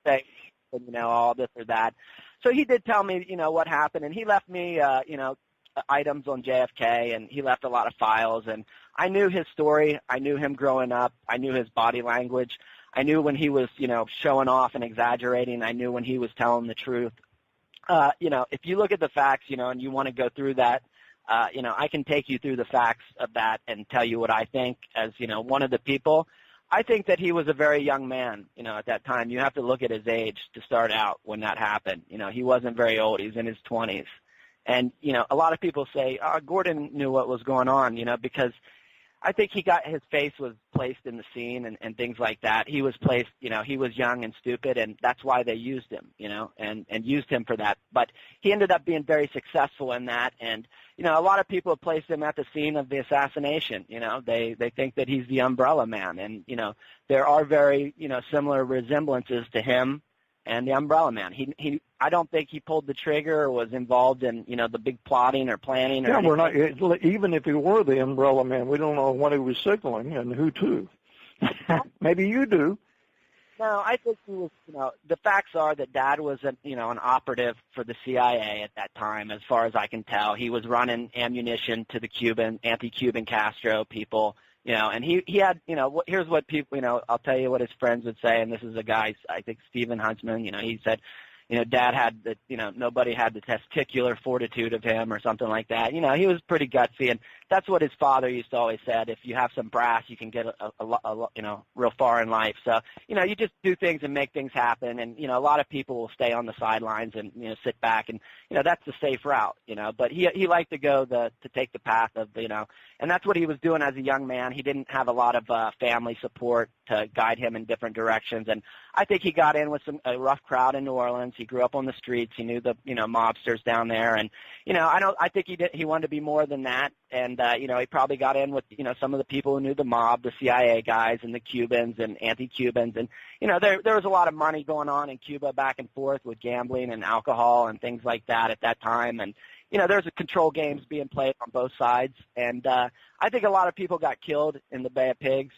things, all this or that. So he did tell me, what happened, and he left me, items on JFK, and he left a lot of files, and I knew his story. I knew him growing up. I knew his body language. I knew when he was, showing off and exaggerating. I knew when he was telling the truth. If you look at the facts, and you want to go through that, I can take you through the facts of that and tell you what I think as, one of the people. I think that he was a very young man, at that time. You have to look at his age to start out when that happened. He wasn't very old. He was in his 20s. And, a lot of people say, Gordon knew what was going on, because I think his face was placed in the scene and things like that. He was placed, he was young and stupid, and that's why they used him, and used him for that. But he ended up being very successful in that, and, a lot of people have placed him at the scene of the assassination. They think that he's the umbrella man, and, there are very, similar resemblances to him and the umbrella man. I don't think he pulled the trigger or was involved in, the big plotting or planning. Or we're not, even if he were the umbrella man, we don't know what he was signaling and who to. Maybe you do. No, I think he was, the facts are that Dad was, an operative for the CIA at that time, as far as I can tell. He was running ammunition to the anti-Cuban Castro people, and he had, here's what people, I'll tell you what his friends would say, and this is a guy, I think Stephen Huntsman, he said, Dad had the, nobody had the testicular fortitude of him or something like that. He was pretty gutsy, and that's what his father used to always said. If you have some brass, you can get real far in life. So, you just do things and make things happen, and, a lot of people will stay on the sidelines and, sit back, and, that's the safe route, but he liked to go to take the path of, and that's what he was doing as a young man. He didn't have a lot of family support to guide him in different directions, and I think he got in with a rough crowd in New Orleans. He grew up on the streets. He knew the, mobsters down there, and, I think he wanted to be more than that, and, he probably got in with, some of the people who knew the mob, the CIA guys and the Cubans and anti-Cubans, and, there was a lot of money going on in Cuba back and forth with gambling and alcohol and things like that at that time, and, there's a control games being played on both sides, and I think a lot of people got killed in the Bay of Pigs,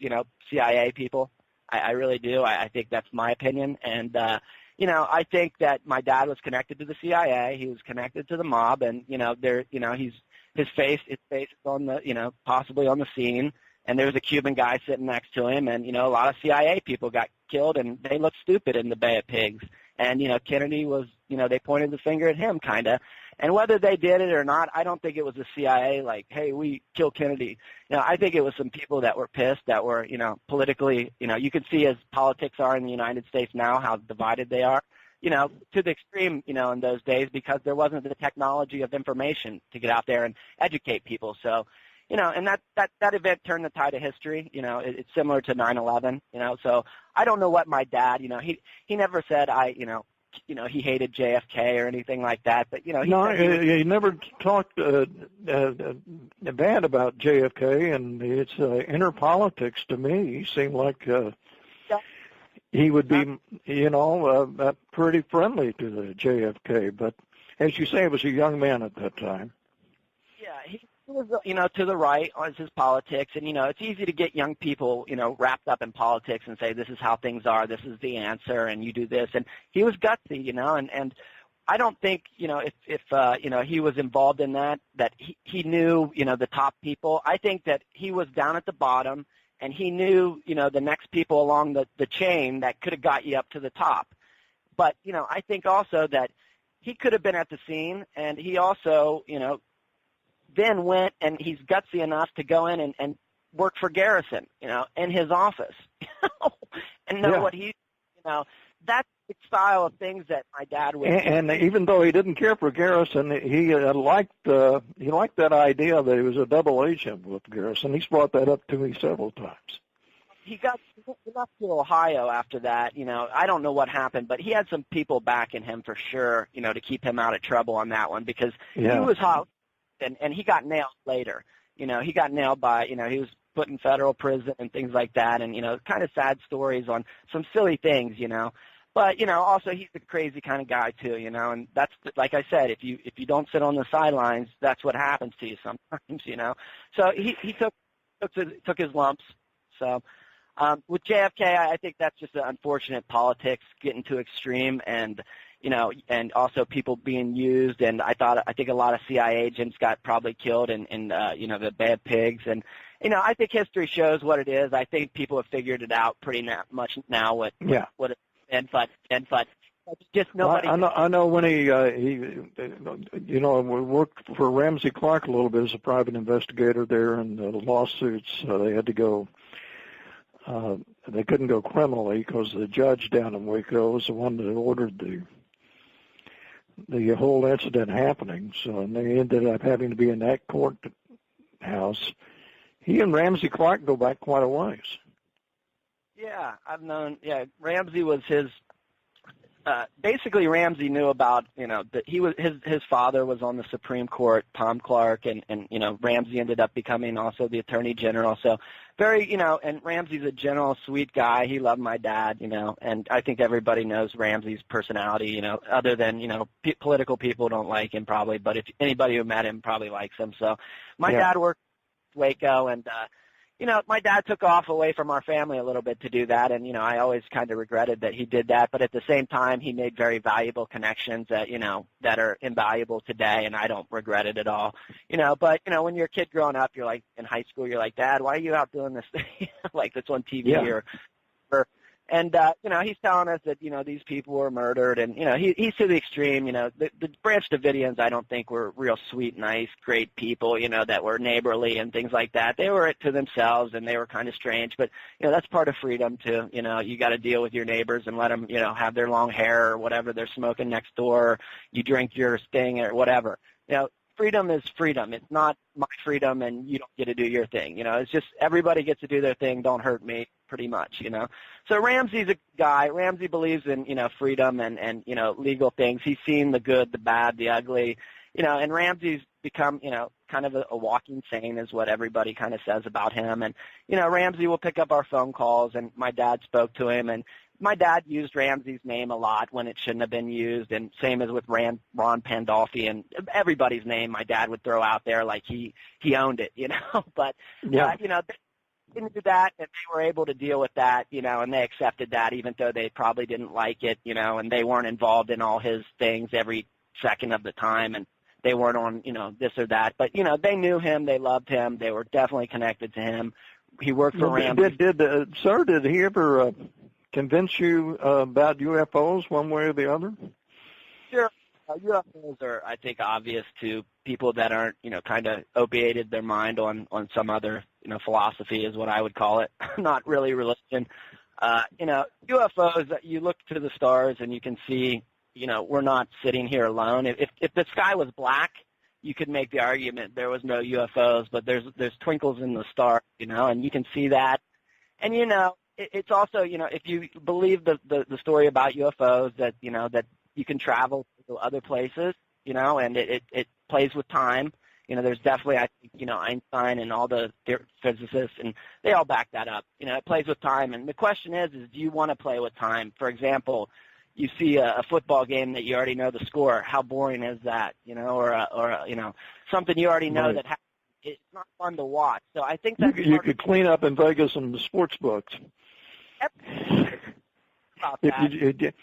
CIA people. I really do. I think that's my opinion, and I think that my dad was connected to the CIA. He was connected to the mob, and his face is on the possibly on the scene, and there was a Cuban guy sitting next to him, and a lot of CIA people got killed, and they looked stupid in the Bay of Pigs, and Kennedy was they pointed the finger at him kind of. And whether they did it or not, I don't think it was the CIA like, hey, we killed Kennedy. I think it was some people that were pissed, that were, politically, you can see as politics are in the United States now, how divided they are, to the extreme, in those days, because there wasn't the technology of information to get out there and educate people. So, and that event turned the tide of history. It's similar to 9/11, so I don't know what my dad, he never said he hated JFK or anything like that. But, he never talked bad about JFK, and it's inner politics to me. He seemed like he would be, pretty friendly to the JFK. But as you say, he was a young man at that time. Yeah, he was, to the right on his politics. And, it's easy to get young people, wrapped up in politics and say, this is how things are, this is the answer, and you do this. And he was gutsy, and I don't think, if he was involved in that he knew, the top people. I think that he was down at the bottom, and he knew, the next people along the chain that could have got you up to the top. But, I think also that he could have been at the scene, and he also, then went, and he's gutsy enough to go in and work for Garrison, in his office, and know what he, that's the style of things that my dad would do. And even though he didn't care for Garrison, he liked that idea that he was a double agent with Garrison. He's brought that up to me several times. He left to Ohio after that. I don't know what happened, but he had some people backing him for sure, to keep him out of trouble on that one, because he was hot, and he got nailed later. He got nailed by, he was put in federal prison and things like that, and, kind of sad stories on some silly things, But, also he's a crazy kind of guy too, and that's, like I said, if you don't sit on the sidelines, that's what happens to you sometimes, So he took his lumps. So with JFK, I think that's just an unfortunate politics getting too extreme, and and also people being used. And I think a lot of CIA agents got probably killed in the bad pigs. And I think history shows what it is. I think people have figured it out pretty much now. What it but just nobody. I know when he worked for Ramsey Clark a little bit as a private investigator there in the lawsuits. They had to go. They couldn't go criminally because the judge down in Waco was the one that ordered the whole incident happening. So and they ended up having to be in that courthouse. He and Ramsey Clark go back quite a ways. Yeah, I've known. Yeah, Ramsey was his. Basically, Ramsey knew about that he was his father was on the Supreme Court, Tom Clark, and Ramsey ended up becoming also the Attorney General. So very and Ramsey's a gentle, sweet guy. He loved my dad, and I think everybody knows Ramsey's personality. Other than political people don't like him probably, but if anybody who met him probably likes him. So my dad worked at Waco, and my dad took off away from our family a little bit to do that, and, I always kind of regretted that he did that, but at the same time, he made very valuable connections that, that are invaluable today, and I don't regret it at all, but, when you're a kid growing up, you're like, in high school, you're like, Dad, why are you out doing this thing, like that's on TV or and, he's telling us that, these people were murdered and, he's to the extreme, the Branch Davidians I don't think were real sweet, nice, great people, that were neighborly and things like that. They were it to themselves and they were kind of strange, but, that's part of freedom too. You got to deal with your neighbors and let them, have their long hair or whatever they're smoking next door. You drink your thing or whatever. Freedom is freedom. It's not my freedom and you don't get to do your thing. It's just everybody gets to do their thing. Don't hurt me, pretty much, So Ramsey's a guy. Ramsey believes in, freedom and legal things. He's seen the good, the bad, the ugly, and Ramsey's become, kind of a walking sane is what everybody kind of says about him. And, Ramsey will pick up our phone calls and my dad spoke to him and my dad used Ramsey's name a lot when it shouldn't have been used, and same as with Ron Pandolfi and everybody's name my dad would throw out there like he owned it, But, they didn't do that, and they were able to deal with that, and they accepted that even though they probably didn't like it, and they weren't involved in all his things every second of the time, and they weren't on, this or that. But, they knew him, they loved him, they were definitely connected to him. He worked for Ramsey. Sir, did he ever convince you about UFOs one way or the other? Sure. UFOs are, I think, obvious to people that aren't, kind of opiated their mind on some other, philosophy is what I would call it, not really religion. UFOs, you look to the stars and you can see, we're not sitting here alone. If the sky was black, you could make the argument there was no UFOs, but there's twinkles in the stars, and you can see that. And, it's also, if you believe the story about UFOs that, that you can travel to other places, and it plays with time. There's definitely, I think, Einstein and all the physicists, and they all back that up. It plays with time. And the question is do you want to play with time? For example, you see a football game that you already know the score. How boring is that? Or something you already know right. that it's not fun to watch. So I think that you could clean up in Vegas in the sports books. About that.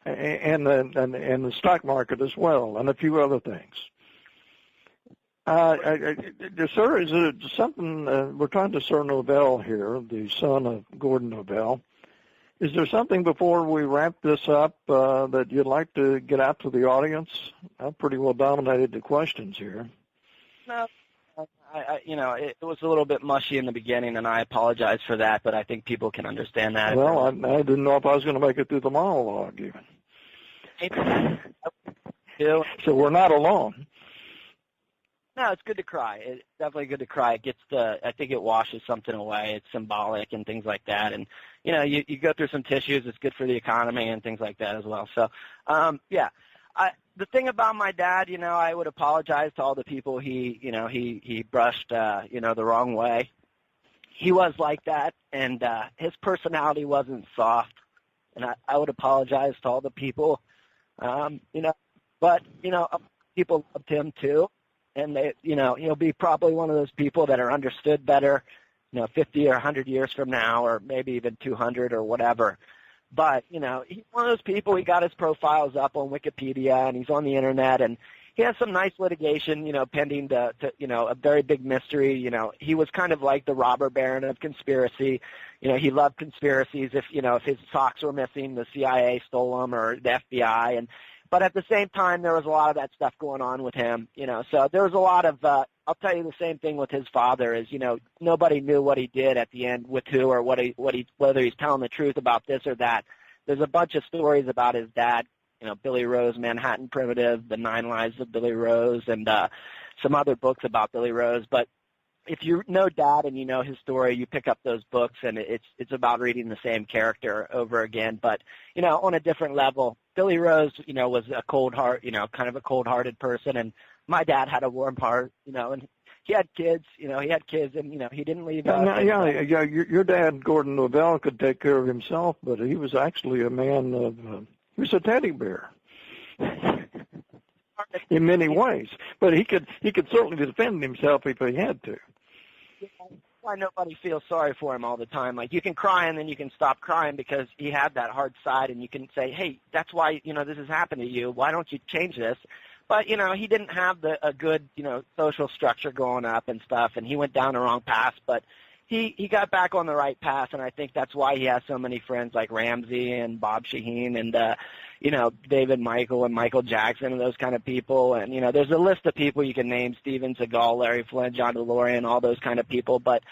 And the stock market as well, and a few other things. Sir, is it something, we're talking to Sur Novel here, the son of Gordon Novel. Is there something before we wrap this up that you'd like to get out to the audience? I've pretty well dominated the questions here. No, it was a little bit mushy in the beginning, and I apologize for that, but I think people can understand that. Well, I didn't know if I was going to make it through the monologue even. So we're not alone. No, it's good to cry. It's definitely good to cry. I think it washes something away. It's symbolic and things like that. And, you go through some tissues. It's good for the economy and things like that as well. So, the thing about my dad, I would apologize to all the people he brushed, the wrong way. He was like that, and his personality wasn't soft. And I would apologize to all the people, but people loved him too. And he'll be probably one of those people that are understood better, 50 or 100 years from now, or maybe even 200 or whatever. But, he's one of those people, he got his profiles up on Wikipedia, and he's on the Internet, and he has some nice litigation, pending to a very big mystery. He was kind of like the robber baron of conspiracy. He loved conspiracies. If his socks were missing, the CIA stole them, or the FBI, but at the same time, there was a lot of that stuff going on with him, So there was a lot of, I'll tell you the same thing with his father is, nobody knew what he did at the end with who or whether he's telling the truth about this or that. There's a bunch of stories about his dad, Billy Rose, Manhattan Primitive, The 9 Lives of Billy Rose, and some other books about Billy Rose. But if you know Dad and you know his story, you pick up those books, and it's about reading the same character over again, but on a different level. Billy Rose, was a cold heart, kind of a cold-hearted person, and my dad had a warm heart, and he had kids, and he didn't leave us. Your dad, Gordon Novel, could take care of himself, but he was actually a man of, he was a teddy bear. In many ways, but he could certainly defend himself if he had to. That's why nobody feels sorry for him all the time. Like, you can cry and then you can stop crying because he had that hard side, and you can say, hey, that's why, this has happened to you. Why don't you change this? But, he didn't have a good, social structure growing up and stuff, and he went down the wrong path. But he got back on the right path, and I think that's why he has so many friends like Ramsey and Bob Shaheen and, David Michael and Michael Jackson and those kind of people. And, there's a list of people you can name, Steven Seagal, Larry Flynn, John DeLorean, all those kind of people. But,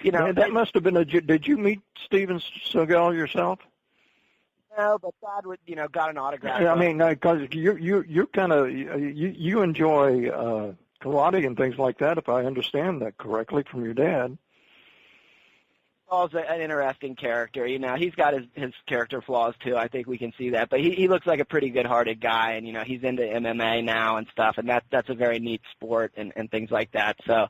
that must have been did you meet Steven Seagal yourself? No, but Dad would, got an autograph. I mean, because you're kind of, you enjoy karate and things like that, if I understand that correctly from your dad. Paul's an interesting character. He's got his character flaws too. I think we can see that, but he looks like a pretty good-hearted guy, and he's into MMA now and stuff, and that's a very neat sport and things like that. So,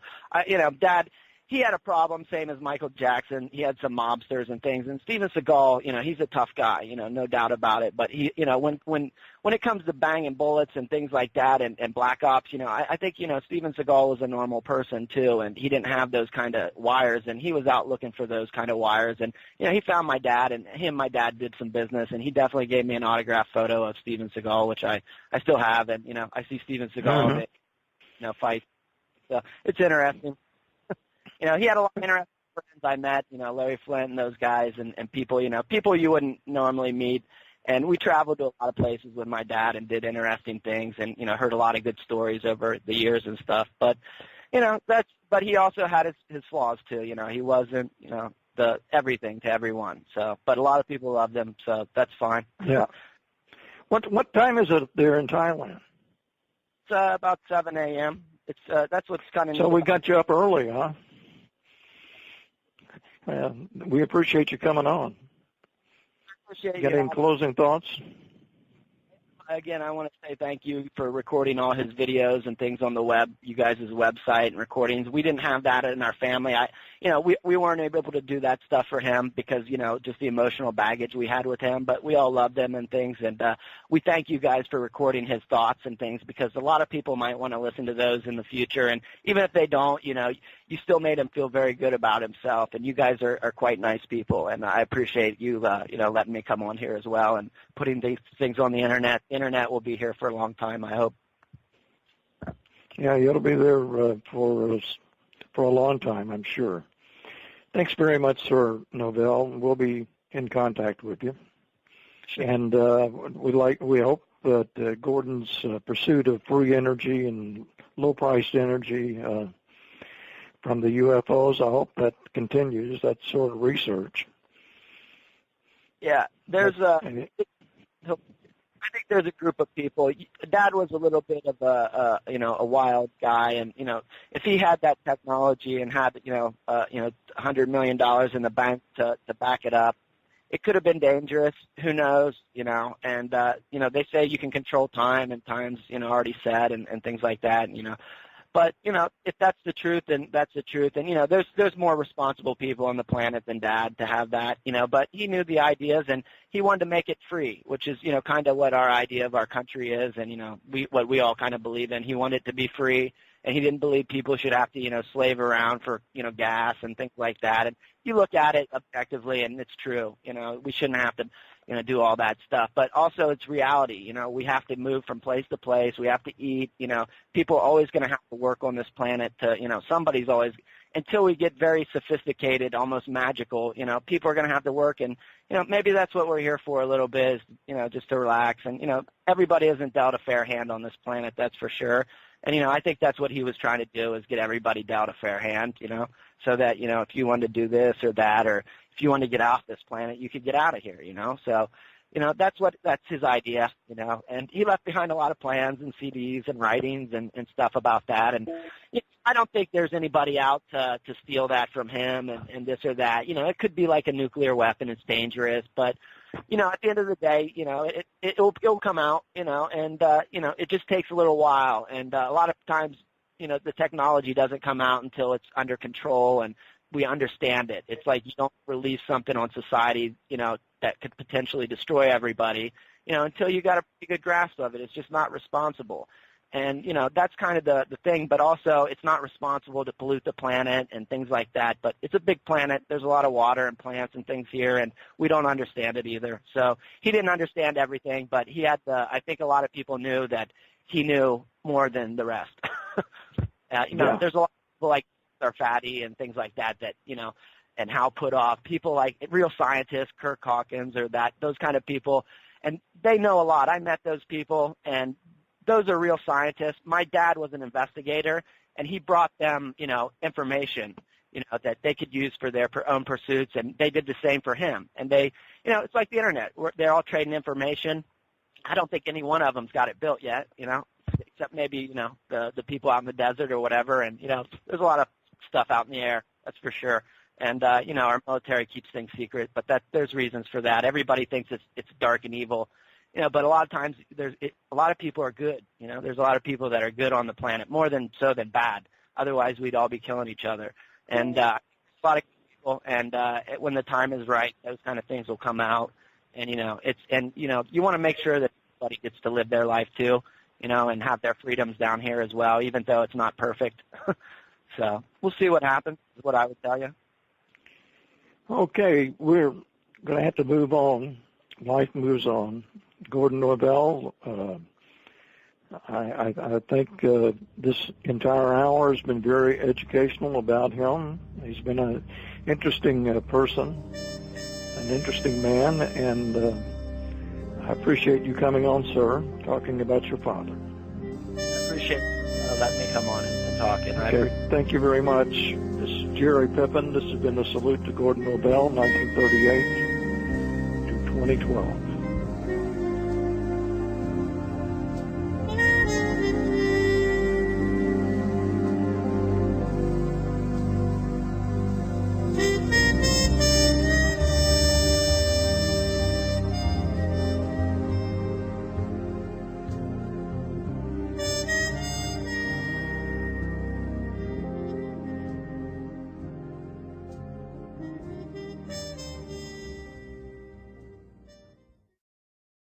Dad, he had a problem, same as Michael Jackson. He had some mobsters and things, and Steven Seagal, he's a tough guy, no doubt about it. But he, when it comes to banging bullets and things like that and black ops, I think, Steven Seagal was a normal person too, and he didn't have those kind of wires, and he was out looking for those kind of wires. And, he found my dad, and my dad did some business, and he definitely gave me an autographed photo of Steven Seagal, which I still have. And, I see Steven Seagal, fight. So it's interesting. He had a lot of interesting friends I met, Larry Flint and those guys and people, people you wouldn't normally meet. And we traveled to a lot of places with my dad and did interesting things and, heard a lot of good stories over the years and stuff. But, but he also had his flaws too. He wasn't, the everything to everyone. So, but a lot of people loved him. So that's fine. Yeah. What time is it there in Thailand? It's about 7 a.m. That's what's kind of. So we got you up early, huh? We appreciate you coming on. Appreciate you. Got any closing thoughts? again, I want to say thank you for recording all his videos and things on the web, you guys' website and recordings. We didn't have that in our family. We weren't able to do that stuff for him because, just the emotional baggage we had with him, but we all loved him and things. And we thank you guys for recording his thoughts and things because a lot of people might want to listen to those in the future. And even if they don't, you still made him feel very good about himself. And you guys are quite nice people. And I appreciate you, letting me come on here as well and putting these things on the internet. Internet will be here for a long time, I hope. Yeah, it'll be there for a long time, I'm sure. Thanks very much, Sur Novel. We'll be in contact with you. Sure. And we hope that Gordon's pursuit of free energy and low-priced energy from the UFOs, I hope that continues, that sort of research. Yeah, I think there's a group of people. Dad was a little bit of a wild guy, and if he had that technology and had $100 million in the bank to back it up, it could have been dangerous. Who knows? And they say you can control time, and time's already set, and things like that. But, if that's the truth, then that's the truth. And, there's more responsible people on the planet than Dad to have that, but he knew the ideas and he wanted to make it free, which is, kind of what our idea of our country is and, what we all kind of believe in. He wanted it to be free and he didn't believe people should have to, slave around for, gas and things like that. And you look at it objectively and it's true, we shouldn't have to, do all that stuff. But also it's reality. We have to move from place to place. We have to eat. People are always going to have to work on this planet to, somebody's always, until we get very sophisticated, almost magical, people are going to have to work. And, maybe that's what we're here for a little bit is, just to relax. And, everybody isn't dealt a fair hand on this planet, that's for sure. And, I think that's what he was trying to do is get everybody dealt a fair hand, so that, if you wanted to do this or that or if you want to get off this planet, you could get out of here, So, that's his idea, and he left behind a lot of plans and CDs and writings and stuff about that. And I don't think there's anybody out to steal that from him and this or that. It could be like a nuclear weapon. It's dangerous, but, at the end of the day, it'll come out, and, it just takes a little while. And a lot of times, the technology doesn't come out until it's under control and we understand it. It's like you don't release something on society, that could potentially destroy everybody, until you got a pretty good grasp of it. It's just not responsible. And, that's kind of the thing, but also it's not responsible to pollute the planet and things like that. But it's a big planet. There's a lot of water and plants and things here, and we don't understand it either. So he didn't understand everything, but he had I think a lot of people knew that he knew more than the rest. There's a lot of people like are fatty and things like that, and how put off people like real scientists, Kirk Hawkins or those kind of people. And they know a lot. I met those people and those are real scientists. My dad was an investigator and he brought them, information, that they could use for their own pursuits. And they did the same for him. And they, it's like the internet. They're all trading information. I don't think any one of them's got it built yet, except maybe, the people out in the desert or whatever. And, there's a lot of stuff out in the air, that's for sure. And, our military keeps things secret, but there's reasons for that. Everybody thinks it's dark and evil, but a lot of times a lot of people are good. There's a lot of people that are good on the planet, more than bad. Otherwise, we'd all be killing each other. And a lot of people, and when the time is right, those kind of things will come out. And, you want to make sure that everybody gets to live their life too, and have their freedoms down here as well, even though it's not perfect. So we'll see what happens, is what I would tell you. Okay, we're going to have to move on. Life moves on. Gordon Novel, I think this entire hour has been very educational about him. He's been an interesting person, an interesting man, and I appreciate you coming on, sir, talking about your father. I appreciate letting me come on and talk. And okay, thank you very much. This is Jerry Pippin. This has been a salute to Gordon Novel, 1938 to 2012.